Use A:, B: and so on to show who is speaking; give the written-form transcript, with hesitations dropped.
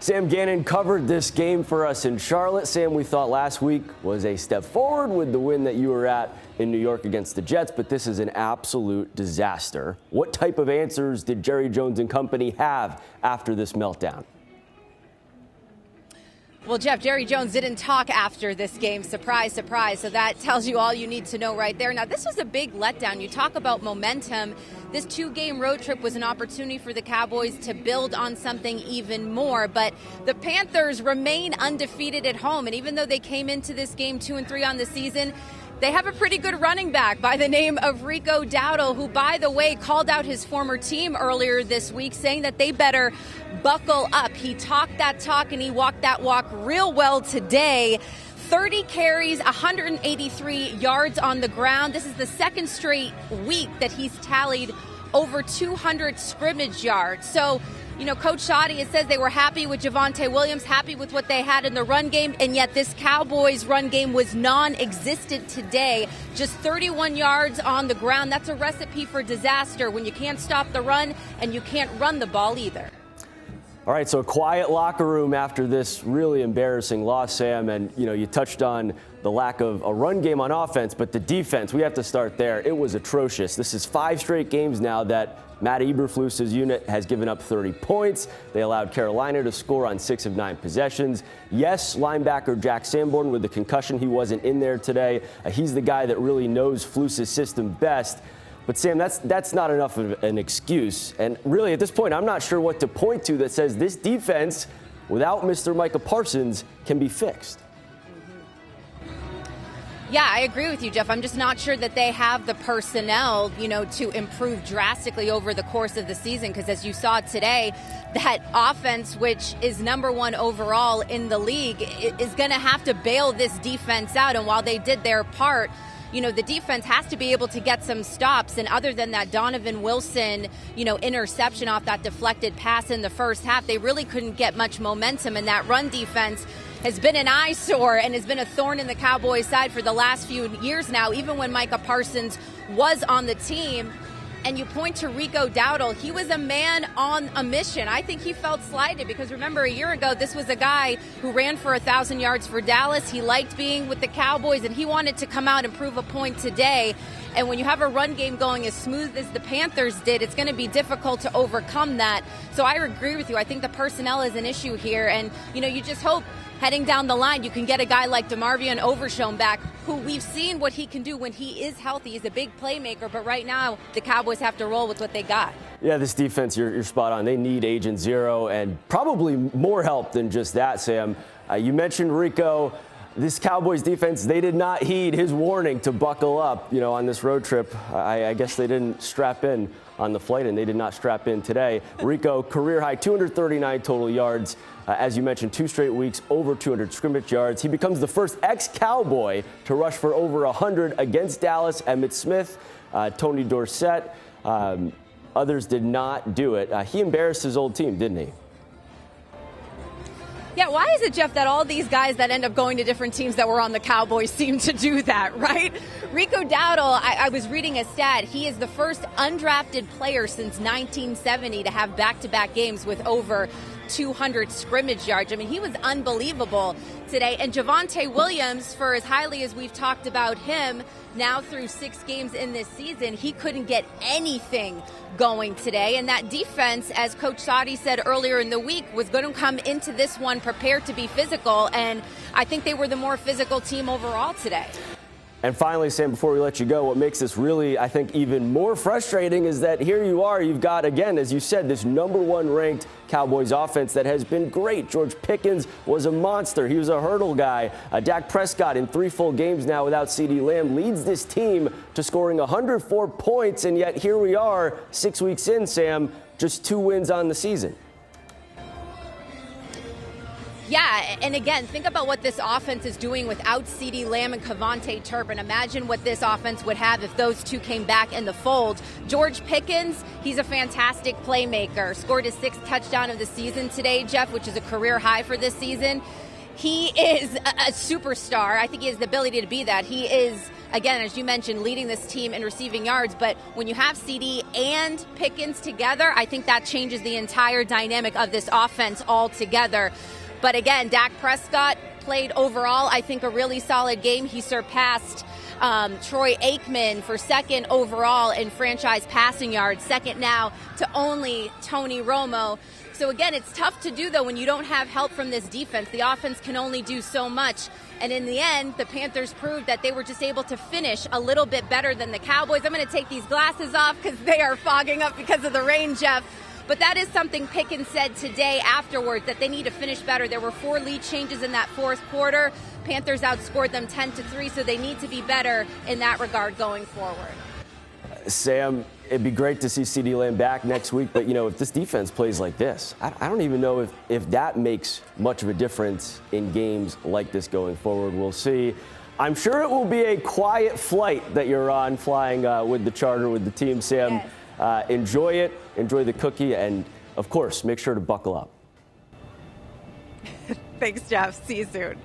A: Sam Gannon covered this game for us in Charlotte. Sam, we thought last week was a step forward with the win that you were at in New York against the Jets, but this is an absolute disaster. What type of answers did Jerry Jones and company have after this meltdown?
B: Well, Jeff, Jerry Jones didn't talk after this game. Surprise, surprise. So that tells you all you need to know right there. Now, this was a big letdown. You talk about momentum. This 2-game road trip was an opportunity for the Cowboys to build on something even more. But the Panthers remain undefeated at home. And even though they came into this game 2-3 on the season, they have a pretty good running back by the name of Rico Dowdle, who, by the way, called out his former team earlier this week, saying that they better buckle up. He talked that talk and he walked that walk real well today. 30 carries, 183 yards on the ground. This is the second straight week that he's tallied over 200 scrimmage yards. So, you know, Coach Shoddy, it says they were happy with Javonte Williams, happy with what they had in the run game, and yet this Cowboys run game was non-existent today. Just 31 yards on the ground. That's a recipe for disaster when you can't stop the run and you can't run the ball either.
A: All right, so a quiet locker room after this really embarrassing loss, Sam, and you touched on the lack of a run game on offense, but the defense, we have to start there. It was atrocious. This is 5 straight games now that Matt Eberflus's unit has given up 30 points. They allowed Carolina to score on 6 of 9 possessions. Yes, linebacker Jack Sanborn with the concussion, he wasn't in there today. He's the guy that really knows Flus's system best. But, Sam, that's not enough of an excuse. And really, at this point, I'm not sure what to point to that says this defense, without Mr. Micah Parsons, can be fixed.
B: Yeah, I agree with you, Jeff. I'm just not sure that they have the personnel, to improve drastically over the course of the season. Because as you saw today, that offense, which is number 1 overall in the league, is going to have to bail this defense out. And while they did their part, the defense has to be able to get some stops. And other than that Donovan Wilson, interception off that deflected pass in the first half, they really couldn't get much momentum. And that run defense has been an eyesore and has been a thorn in the Cowboys' side for the last few years now, even when Micah Parsons was on the team. And you point to Rico Dowdle, he was a man on a mission. I think he felt slighted because, remember, a year ago, this was a guy who ran for 1,000 yards for Dallas. He liked being with the Cowboys, and he wanted to come out and prove a point today. And when you have a run game going as smooth as the Panthers did, it's going to be difficult to overcome that. So I agree with you. I think the personnel is an issue here. And, you just hope heading down the line you can get a guy like DeMarvion Overshown back, who we've seen what he can do when he is healthy. He's a big playmaker, but right now the Cowboys have to roll with what they got.
A: Yeah, this defense, you're spot on. They need Agent Zero and probably more help than just that, Sam. You mentioned Rico. This Cowboys defense, they did not heed his warning to buckle up, on this road trip. I guess they didn't strap in on the flight, and they did not strap in today. Rico, career high, 239 total yards. As you mentioned, 2 straight weeks, over 200 scrimmage yards. He becomes the first ex-Cowboy to rush for over 100 against Dallas. Emmitt Smith, Tony Dorsett, others did not do it. He embarrassed his old team, didn't he?
B: Yeah, why is it, Jeff, that all these guys that end up going to different teams that were on the Cowboys seem to do that, right? Rico Dowdle, I was reading a stat. He is the first undrafted player since 1970 to have back-to-back games with over 200 scrimmage yards. I mean, he was unbelievable today. And Javonte Williams, for as highly as we've talked about him, now through 6 games in this season, he couldn't get anything going today. And that defense, as Coach Shoddy said earlier in the week, was going to come into this one prepared to be physical. And I think they were the more physical team overall today.
A: And finally, Sam, before we let you go, what makes this really, I think, even more frustrating is that here you are, you've got, again, as you said, this number 1 ranked Cowboys offense that has been great. George Pickens was a monster. He was a hurdle guy. Dak Prescott, in 3 full games now without CeeDee Lamb, leads this team to scoring 104 points. And yet here we are, 6 weeks in, Sam, just 2 wins on the season.
B: Yeah, and again, think about what this offense is doing without CeeDee Lamb and Kevontae Turpin. Imagine what this offense would have if those two came back in the fold. George Pickens, he's a fantastic playmaker. Scored his 6th touchdown of the season today, Jeff, which is a career high for this season. he is a superstar. I think he has the ability to be that. He is, again, as you mentioned, leading this team in receiving yards. But when you have CD and Pickens together, I think that changes the entire dynamic of this offense altogether. But again, Dak Prescott played overall, I think, a really solid game. He surpassed Troy Aikman for second overall in franchise passing yards, second now to only Tony Romo. So again, it's tough to do, though, when you don't have help from this defense. The offense can only do so much. And in the end, the Panthers proved that they were just able to finish a little bit better than the Cowboys. I'm going to take these glasses off because they are fogging up because of the rain, Jeff. But that is something Pickens said today afterwards, that they need to finish better. There were 4 lead changes in that fourth quarter. Panthers outscored them 10-3, so they need to be better in that regard going forward.
A: Sam, it'd be great to see CeeDee Lamb back next week, but, if this defense plays like this, I don't even know if that makes much of a difference in games like this going forward. We'll see. I'm sure it will be a quiet flight that you're on, flying with the charter with the team, Sam.
B: Yes.
A: Enjoy it, enjoy the cookie, and, of course, make sure to buckle up.
B: Thanks, Jeff. See you soon.